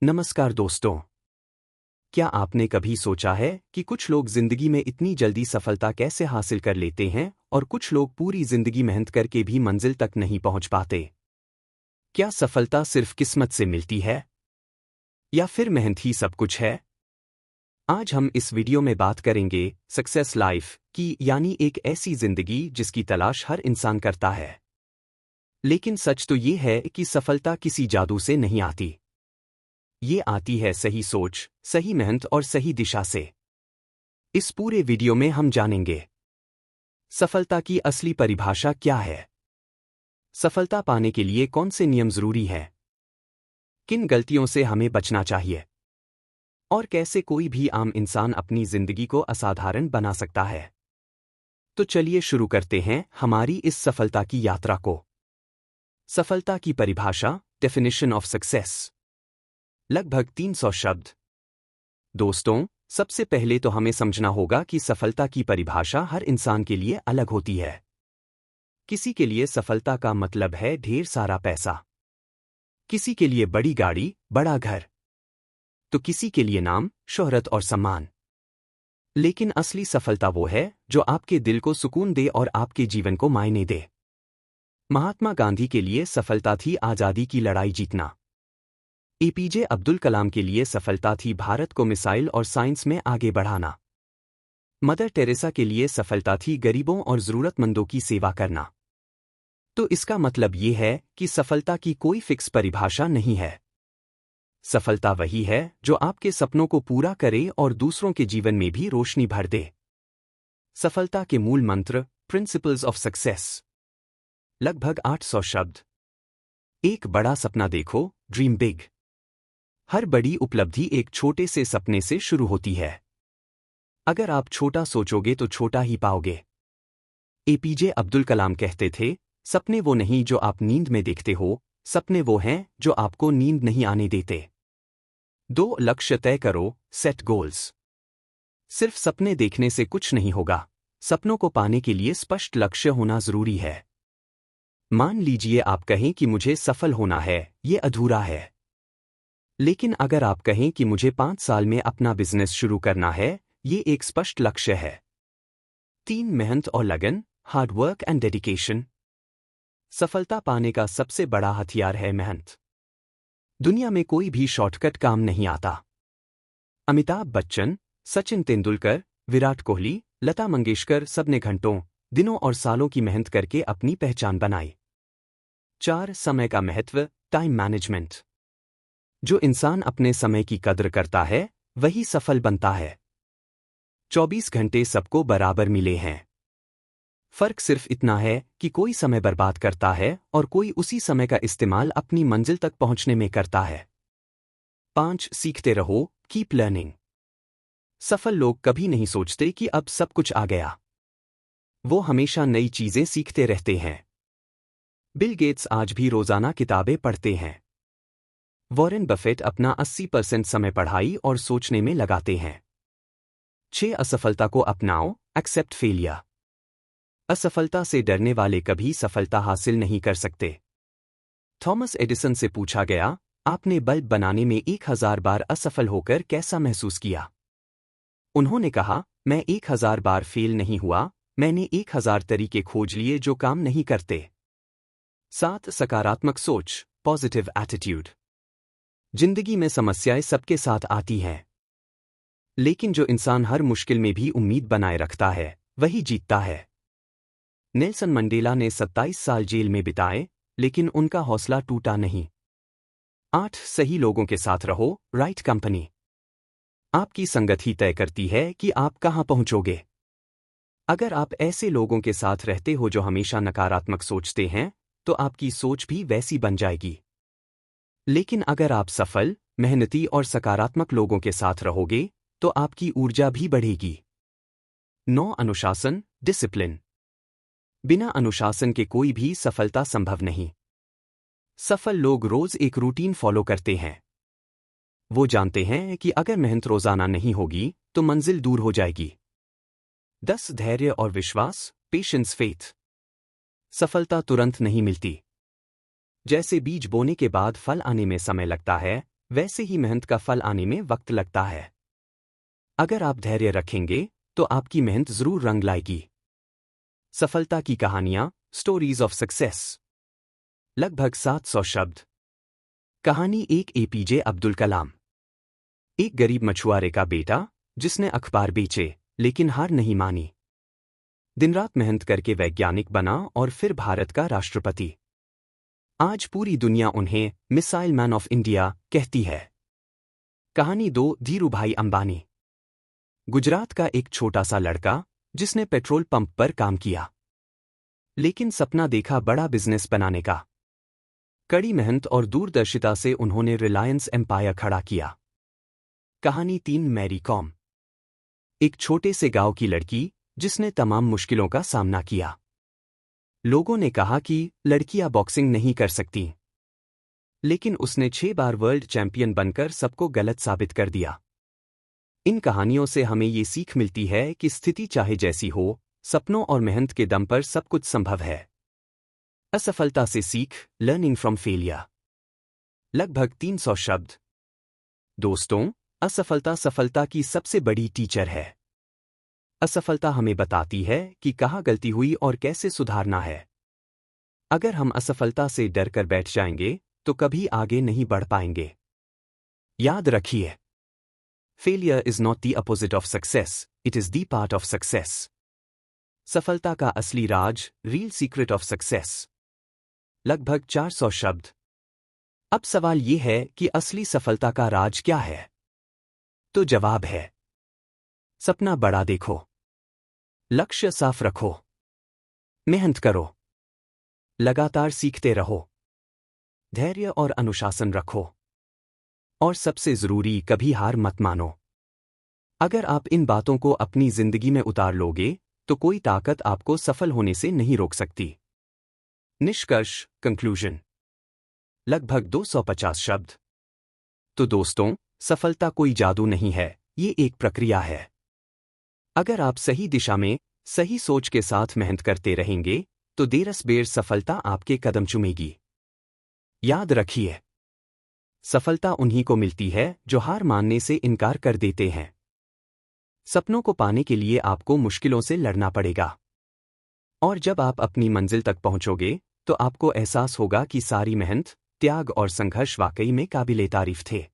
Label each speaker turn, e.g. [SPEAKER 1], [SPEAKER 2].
[SPEAKER 1] नमस्कार दोस्तों। क्या आपने कभी सोचा है कि कुछ लोग जिंदगी में इतनी जल्दी सफलता कैसे हासिल कर लेते हैं और कुछ लोग पूरी जिंदगी मेहनत करके भी मंजिल तक नहीं पहुंच पाते? क्या सफलता सिर्फ किस्मत से मिलती है या फिर मेहनत ही सब कुछ है? आज हम इस वीडियो में बात करेंगे सक्सेस लाइफ की, यानी एक ऐसी जिंदगी जिसकी तलाश हर इंसान करता है। लेकिन सच तो ये है कि सफलता किसी जादू से नहीं आती। ये आती है सही सोच, सही मेहनत और सही दिशा से। इस पूरे वीडियो में हम जानेंगे सफलता की असली परिभाषा क्या है, सफलता पाने के लिए कौन से नियम जरूरी हैं, किन गलतियों से हमें बचना चाहिए और कैसे कोई भी आम इंसान अपनी जिंदगी को असाधारण बना सकता है। तो चलिए शुरू करते हैं हमारी इस सफलता की यात्रा को। सफलता की परिभाषा, डेफिनेशन ऑफ सक्सेस। लगभग 300 शब्द। दोस्तों, सबसे पहले तो हमें समझना होगा कि सफलता की परिभाषा हर इंसान के लिए अलग होती है। किसी के लिए सफलता का मतलब है ढेर सारा पैसा, किसी के लिए बड़ी गाड़ी, बड़ा घर, तो किसी के लिए नाम, शोहरत और सम्मान। लेकिन असली सफलता वो है जो आपके दिल को सुकून दे और आपके जीवन को मायने दे। महात्मा गांधी के लिए सफलता थी आजादी की लड़ाई जीतना। एपीजे अब्दुल कलाम के लिए सफलता थी भारत को मिसाइल और साइंस में आगे बढ़ाना। मदर टेरेसा के लिए सफलता थी गरीबों और जरूरतमंदों की सेवा करना। तो इसका मतलब ये है कि सफलता की कोई फिक्स परिभाषा नहीं है। सफलता वही है जो आपके सपनों को पूरा करे और दूसरों के जीवन में भी रोशनी भर दे। सफलता के मूल मंत्र, प्रिंसिपल्स ऑफ सक्सेस। लगभग 800 शब्द। एक बड़ा सपना देखो, ड्रीम बिग। हर बड़ी उपलब्धि एक छोटे से सपने से शुरू होती है। अगर आप छोटा सोचोगे तो छोटा ही पाओगे। एपीजे अब्दुल कलाम कहते थे, सपने वो नहीं जो आप नींद में देखते हो, सपने वो हैं जो आपको नींद नहीं आने देते। 2 लक्ष्य तय करो, सेट गोल्स। सिर्फ सपने देखने से कुछ नहीं होगा, सपनों को पाने के लिए स्पष्ट लक्ष्य होना जरूरी है। मान लीजिए आप कहें कि मुझे सफल होना है, ये अधूरा है। लेकिन अगर आप कहें कि मुझे 5 साल में अपना बिजनेस शुरू करना है, ये एक स्पष्ट लक्ष्य है। 3 मेहनत और लगन, हार्ड वर्क एंड डेडिकेशन। सफलता पाने का सबसे बड़ा हथियार है मेहनत। दुनिया में कोई भी शॉर्टकट काम नहीं आता। अमिताभ बच्चन, सचिन तेंदुलकर, विराट कोहली, लता मंगेशकर सबने घंटों, दिनों और सालों की मेहनत करके अपनी पहचान बनाई। 4 समय का महत्व, टाइम मैनेजमेंट। जो इंसान अपने समय की कद्र करता है वही सफल बनता है। 24 घंटे सबको बराबर मिले हैं। फर्क सिर्फ इतना है कि कोई समय बर्बाद करता है और कोई उसी समय का इस्तेमाल अपनी मंजिल तक पहुंचने में करता है। 5 सीखते रहो, कीप लर्निंग। सफल लोग कभी नहीं सोचते कि अब सब कुछ आ गया। वो हमेशा नई चीजें सीखते रहते हैं। बिल गेट्स आज भी रोजाना किताबें पढ़ते हैं। वॉरेन बफेट अपना 80% समय पढ़ाई और सोचने में लगाते हैं। 6 असफलता को अपनाओ, एक्सेप्ट फेलियर। असफलता से डरने वाले कभी सफलता हासिल नहीं कर सकते। थॉमस एडिसन से पूछा गया, आपने बल्ब बनाने में 1000 बार असफल होकर कैसा महसूस किया? उन्होंने कहा, मैं 1000 बार फेल नहीं हुआ, मैंने 1000 तरीके खोज लिए जो काम नहीं करते। 7 सकारात्मक सोच, पॉजिटिव एटीट्यूड। जिंदगी में समस्याएं सबके साथ आती हैं, लेकिन जो इंसान हर मुश्किल में भी उम्मीद बनाए रखता है वही जीतता है। नेल्सन मंडेला ने 27 साल जेल में बिताए, लेकिन उनका हौसला टूटा नहीं। 8 सही लोगों के साथ रहो, राइट कंपनी। आपकी संगत ही तय करती है कि आप कहां पहुंचोगे। अगर आप ऐसे लोगों के साथ रहते हो जो हमेशा नकारात्मक सोचते हैं, तो आपकी सोच भी वैसी बन जाएगी। लेकिन अगर आप सफल, मेहनती और सकारात्मक लोगों के साथ रहोगे, तो आपकी ऊर्जा भी बढ़ेगी। 9 अनुशासन, डिसिप्लिन। बिना अनुशासन के कोई भी सफलता संभव नहीं। सफल लोग रोज एक रूटीन फॉलो करते हैं। वो जानते हैं कि अगर मेहनत रोजाना नहीं होगी तो मंजिल दूर हो जाएगी। 10 धैर्य और विश्वास, पेशेंस फेथ। सफलता तुरंत नहीं मिलती। जैसे बीज बोने के बाद फल आने में समय लगता है, वैसे ही मेहनत का फल आने में वक्त लगता है। अगर आप धैर्य रखेंगे तो आपकी मेहनत जरूर रंग लाएगी। सफलता की कहानियां, स्टोरीज ऑफ सक्सेस। लगभग 700 शब्द। कहानी एक एपीजे अब्दुल कलाम। एक गरीब मछुआरे का बेटा जिसने अखबार बेचे लेकिन हार नहीं मानी। दिन रात मेहनत करके वैज्ञानिक बना और फिर भारत का राष्ट्रपति। आज पूरी दुनिया उन्हें मिसाइल मैन ऑफ इंडिया कहती है। कहानी 2 धीरूभाई अंबानी। गुजरात का एक छोटा सा लड़का जिसने पेट्रोल पंप पर काम किया, लेकिन सपना देखा बड़ा बिजनेस बनाने का। कड़ी मेहनत और दूरदर्शिता से उन्होंने रिलायंस एम्पायर खड़ा किया। कहानी 3 मैरी कॉम। एक छोटे से गांव की लड़की जिसने तमाम मुश्किलों का सामना किया। लोगों ने कहा कि लड़कियां बॉक्सिंग नहीं कर सकती, लेकिन उसने 6 बार वर्ल्ड चैंपियन बनकर सबको गलत साबित कर दिया। इन कहानियों से हमें ये सीख मिलती है कि स्थिति चाहे जैसी हो, सपनों और मेहनत के दम पर सब कुछ संभव है। असफलता से सीख, लर्निंग फ्रॉम फेलियर। लगभग 300 शब्द। दोस्तों, असफलता सफलता की सबसे बड़ी टीचर है। असफलता हमें बताती है कि कहाँ गलती हुई और कैसे सुधारना है। अगर हम असफलता से डर कर बैठ जाएंगे तो कभी आगे नहीं बढ़ पाएंगे। याद रखिए, failure is not the opposite of success, it is the part of success. सफलता का असली राज, रियल सीक्रेट ऑफ सक्सेस। लगभग 400 शब्द। अब सवाल ये है कि असली सफलता का राज क्या है? तो जवाब है, सपना बड़ा देखो, लक्ष्य साफ रखो, मेहनत करो, लगातार सीखते रहो, धैर्य और अनुशासन रखो, और सबसे जरूरी, कभी हार मत मानो। अगर आप इन बातों को अपनी जिंदगी में उतार लोगे तो कोई ताकत आपको सफल होने से नहीं रोक सकती। निष्कर्ष, कंक्लूजन। लगभग 250 शब्द। तो दोस्तों, सफलता कोई जादू नहीं है, ये एक प्रक्रिया है। अगर आप सही दिशा में, सही सोच के साथ मेहनत करते रहेंगे तो देर सफलता आपके कदम चूमेगी। याद रखिए, सफलता उन्हीं को मिलती है जो हार मानने से इनकार कर देते हैं। सपनों को पाने के लिए आपको मुश्किलों से लड़ना पड़ेगा, और जब आप अपनी मंजिल तक पहुंचोगे तो आपको एहसास होगा कि सारी मेहनत, त्याग और संघर्ष वाकई में काबिले तारीफ थे।